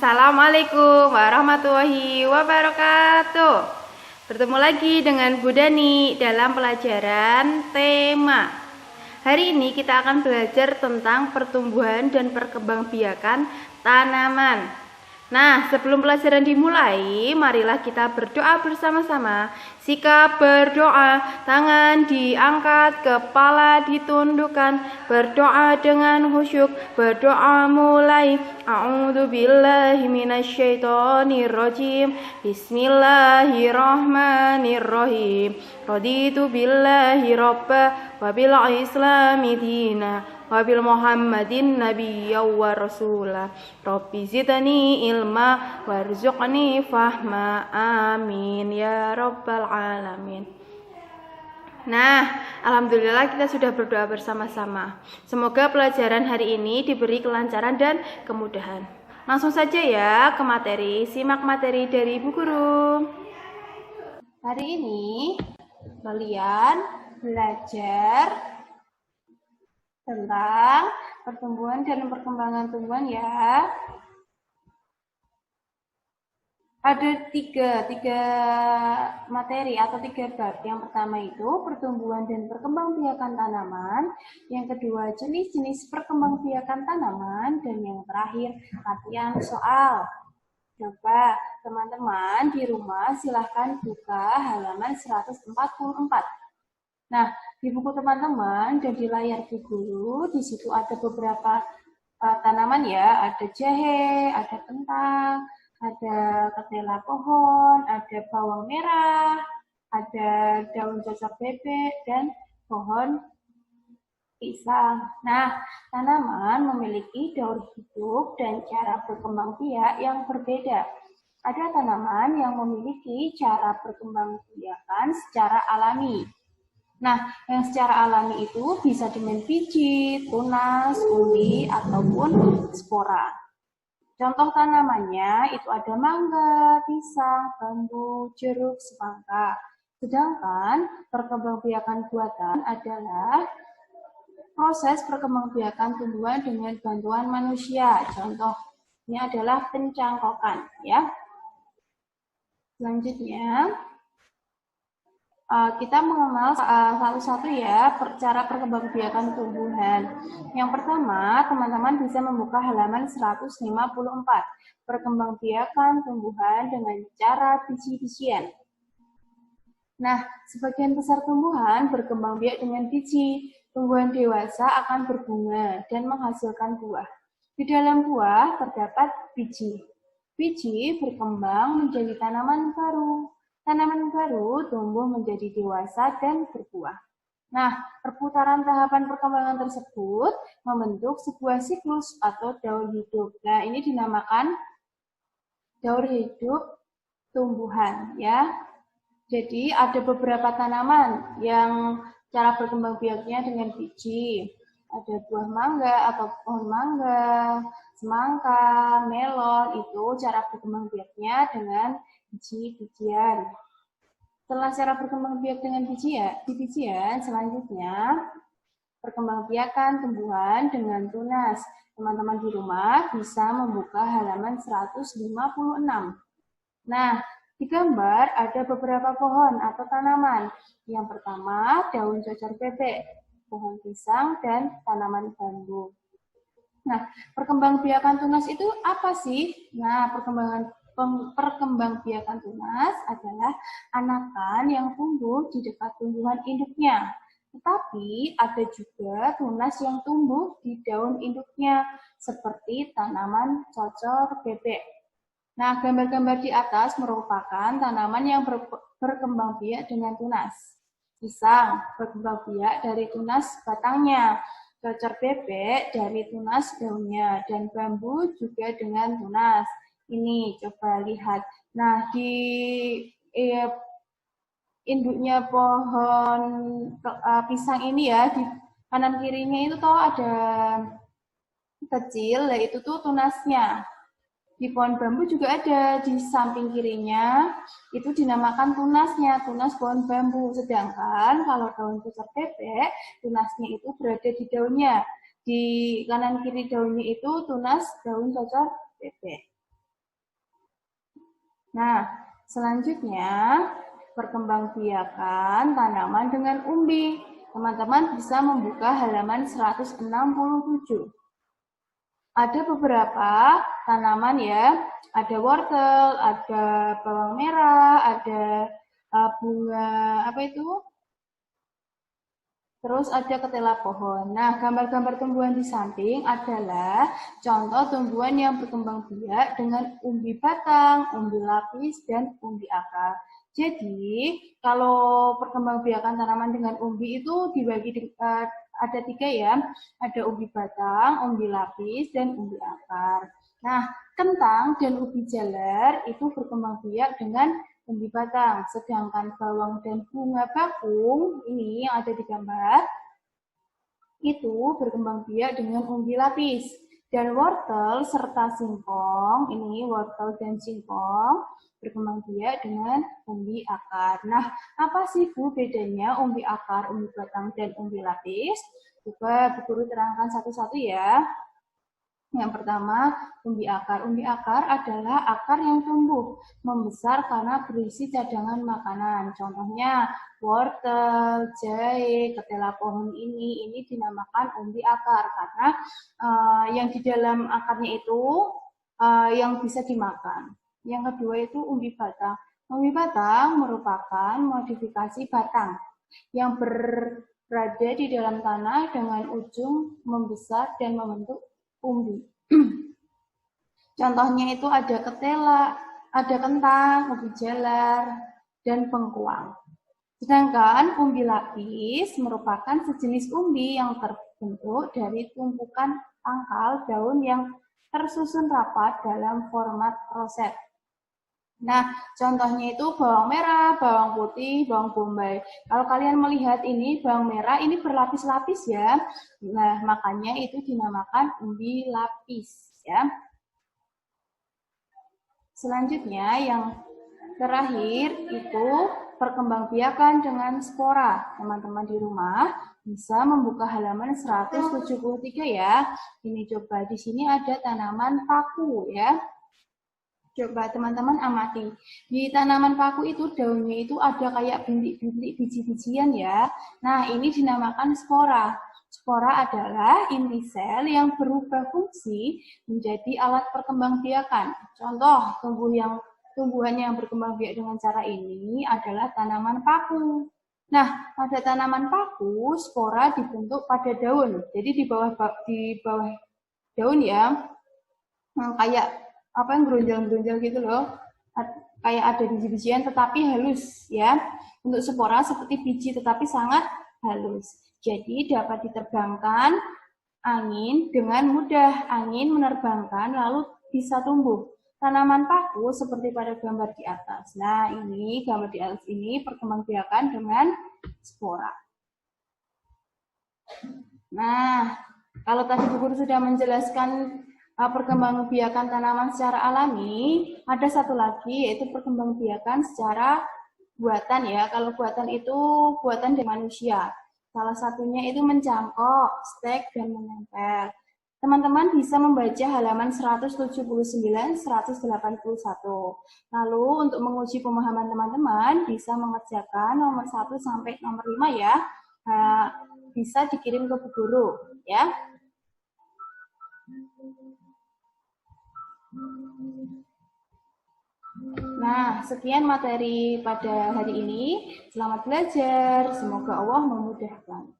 Assalamualaikum warahmatullahi wabarakatuh. Bertemu lagi dengan Bu Dani dalam pelajaran tema. Hari ini kita akan belajar tentang pertumbuhan dan perkembangbiakan tanaman. Nah, sebelum pelajaran dimulai, marilah kita berdoa bersama-sama. Sikap berdoa, tangan diangkat, kepala ditundukkan, berdoa dengan khusyuk, berdoa mulai. A'udzubillahi minasyaitonirrajim. Bismillahirrahmanirrahim. Raditu billahi rabba wa bil islami dina wa bil muhammadin nabiyya wa rasula. Rabbi zidni ilma warzuqni fahma. Amin ya rabbal alamin. Nah, alhamdulillah kita sudah berdoa bersama-sama. Semoga pelajaran hari ini diberi kelancaran dan kemudahan. Langsung saja ya ke materi. Simak materi dari Bu Guru. Hari ini kalian belajar tentang pertumbuhan dan perkembangan tumbuhan ya. Ada tiga materi atau 3 bab. Yang pertama itu pertumbuhan dan perkembangbiakan tanaman. Yang kedua jenis-jenis perkembangbiakan tanaman. Dan yang terakhir latihan soal. Coba teman-teman di rumah silahkan buka halaman 144. Nah, di buku teman-teman dan di layar Bu Guru, di situ ada beberapa tanaman ya. Ada jahe, ada kentang, ada ketela pohon, ada bawang merah, ada daun cocok bebek, dan pohon pisang. Nah, tanaman memiliki daur hidup dan cara berkembang biak yang berbeda. Ada tanaman yang memiliki cara berkembang biakan secara alami. Nah, yang secara alami itu bisa dengan biji, tunas, umbi, ataupun spora. Contoh tanamannya itu ada mangga, pisang, bambu, jeruk, semangka. Sedangkan perkembangbiakan buatan adalah proses perkembangbiakan tumbuhan dengan bantuan manusia. Contohnya adalah pencangkokan, ya. Selanjutnya, kita mengenal satu-satu ya cara perkembangbiakan tumbuhan. Yang pertama, teman-teman bisa membuka halaman 154. Perkembangbiakan tumbuhan dengan cara biji-bijian. Nah, sebagian besar tumbuhan berkembang biak dengan biji. Tumbuhan dewasa akan berbunga dan menghasilkan buah. Di dalam buah terdapat biji. Biji berkembang menjadi tanaman baru. Tanaman baru tumbuh menjadi dewasa dan berbuah. Nah, perputaran tahapan perkembangan tersebut membentuk sebuah siklus atau daur hidup. Nah, ini dinamakan daur hidup tumbuhan, ya. Jadi, ada beberapa tanaman yang cara berkembang biaknya dengan biji. Ada buah mangga atau pohon mangga, semangka, melon, itu cara berkembang biaknya dengan biji-bijian. Setelah cara berkembang biak dengan biji-bijian, selanjutnya perkembangbiakan tumbuhan dengan tunas. Teman-teman di rumah bisa membuka halaman 156. Nah, di gambar ada beberapa pohon atau tanaman. Yang pertama, daun cocor bebek, pohon pisang, dan tanaman bambu. Nah, perkembangbiakan tunas itu apa sih? Nah, perkembangbiakan tunas adalah anakan yang tumbuh di dekat tumbuhan induknya. Tetapi ada juga tunas yang tumbuh di daun induknya, seperti tanaman cocor bebek. Nah, gambar-gambar di atas merupakan tanaman yang berkembang biak dengan tunas. Pisang berkembang biak dari tunas batangnya. Cocor bebek dari tunas daunnya, dan bambu juga dengan tunas. Ini coba lihat. Nah, di induknya pohon pisang ini ya, di kanan kirinya itu tuh ada kecil, yaitu tuh tunasnya. Di pohon bambu juga ada di samping kirinya, itu dinamakan tunasnya, tunas pohon bambu. Sedangkan kalau daun cocor bebek, tunasnya itu berada di daunnya. Di kanan kiri daunnya itu tunas daun cocor bebek. Nah, selanjutnya perkembangbiakan tanaman dengan umbi. Teman-teman bisa membuka halaman 167. Ada beberapa tanaman ya, ada wortel, ada bawang merah, ada bunga terus ada ketela pohon. Nah, gambar-gambar tumbuhan di samping adalah contoh tumbuhan yang berkembang biak dengan umbi batang, umbi lapis, dan umbi akar. Jadi, kalau perkembangbiakan tanaman dengan umbi itu dibagi ada 3 ya, ada umbi batang, umbi lapis, dan umbi akar. Nah, kentang dan ubi jalar itu berkembang biak dengan umbi batang, sedangkan bawang dan bunga bakung ini yang ada di gambar itu berkembang biak dengan umbi lapis. Dan wortel serta singkong, ini wortel dan singkong berkembang biak dengan umbi akar. Nah, apa sih Bu bedanya umbi akar, umbi batang, dan umbi lapis? Coba Bu Guru terangkan satu-satu ya. Yang pertama, umbi akar. Umbi akar adalah akar yang tumbuh membesar karena berisi cadangan makanan. Contohnya wortel, jahe, ketela pohon ini dinamakan umbi akar karena yang di dalam akarnya itu yang bisa dimakan. Yang kedua itu umbi batang. Umbi batang merupakan modifikasi batang yang berada di dalam tanah dengan ujung membesar dan membentuk umbi. Contohnya itu ada ketela, ada kentang, ubi jalar, dan bengkuang. Sedangkan umbi lapis merupakan sejenis umbi yang terbentuk dari tumpukan pangkal daun yang tersusun rapat dalam format roset. Nah, contohnya itu bawang merah, bawang putih, bawang bombay. Kalau kalian melihat ini bawang merah, ini berlapis-lapis ya. Nah, makanya itu dinamakan umbi lapis ya. Selanjutnya yang terakhir itu perkembangbiakan dengan spora. Teman-teman di rumah bisa membuka halaman 173 ya. Ini coba di sini ada tanaman paku ya. Coba teman-teman amati. Di tanaman paku itu daunnya itu ada kayak bintik-bintik biji-bijian ya. Nah, ini dinamakan spora. Spora adalah inti sel yang berubah fungsi menjadi alat perkembangbiakan. Contoh tumbuhan yang berkembang biak dengan cara ini adalah tanaman paku. Nah, pada tanaman paku, spora dibentuk pada daun. Jadi di bawah daun ya, kayak yang geronjal-geronjal gitu loh, kayak ada biji-bijian tetapi halus ya. Untuk spora seperti biji tetapi sangat halus. Jadi dapat diterbangkan angin dengan mudah. Angin menerbangkan lalu bisa tumbuh. Tanaman paku seperti pada gambar di atas. Nah, ini gambar di atas ini perkembangbiakan dengan spora. Nah, kalau tadi Bu Guru sudah menjelaskan perkembangbiakan tanaman secara alami, ada satu lagi yaitu perkembangbiakan secara buatan ya. Kalau buatan itu buatan dari manusia. Salah satunya itu mencangkok, stek, dan menempel. Teman-teman bisa membaca halaman 179, 181. Lalu untuk menguji pemahaman teman-teman bisa mengerjakan nomor 1 sampai nomor 5 ya. Bisa dikirim ke Bu Guru ya. Nah, sekian materi pada hari ini. Selamat belajar. Semoga Allah memudahkan.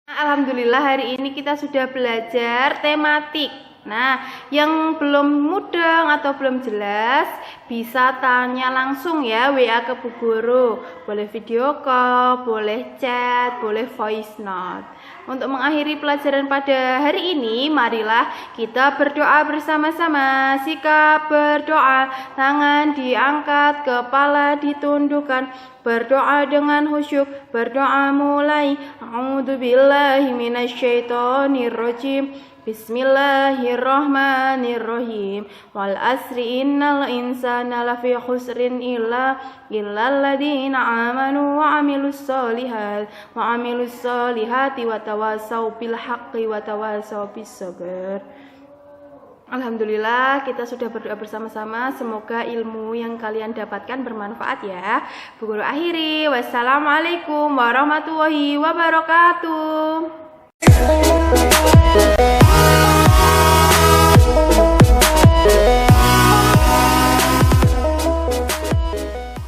Alhamdulillah hari ini kita sudah belajar tematik. Nah, yang belum mudeng atau belum jelas bisa tanya langsung ya WA ke Bu Guru. Boleh video call, boleh chat, boleh voice note. Untuk mengakhiri pelajaran pada hari ini, marilah kita berdoa bersama-sama. Sikap berdoa, tangan diangkat, kepala ditundukkan. Berdoa dengan khusyuk, berdoa mulai. A'udzubillahi minasyaitonirrajim. Bismillahirrahmanirrahim. Wal asri innal insana lafi khusrin illa alladziina amanu wa amilus solihati wa tawasaw bil haqqi wa tawasaw bis sabr. Alhamdulillah kita sudah berdoa bersama-sama. Semoga ilmu yang kalian dapatkan bermanfaat ya. Bu Guru akhiri. Wassalamualaikum warahmatullahi wabarakatuh.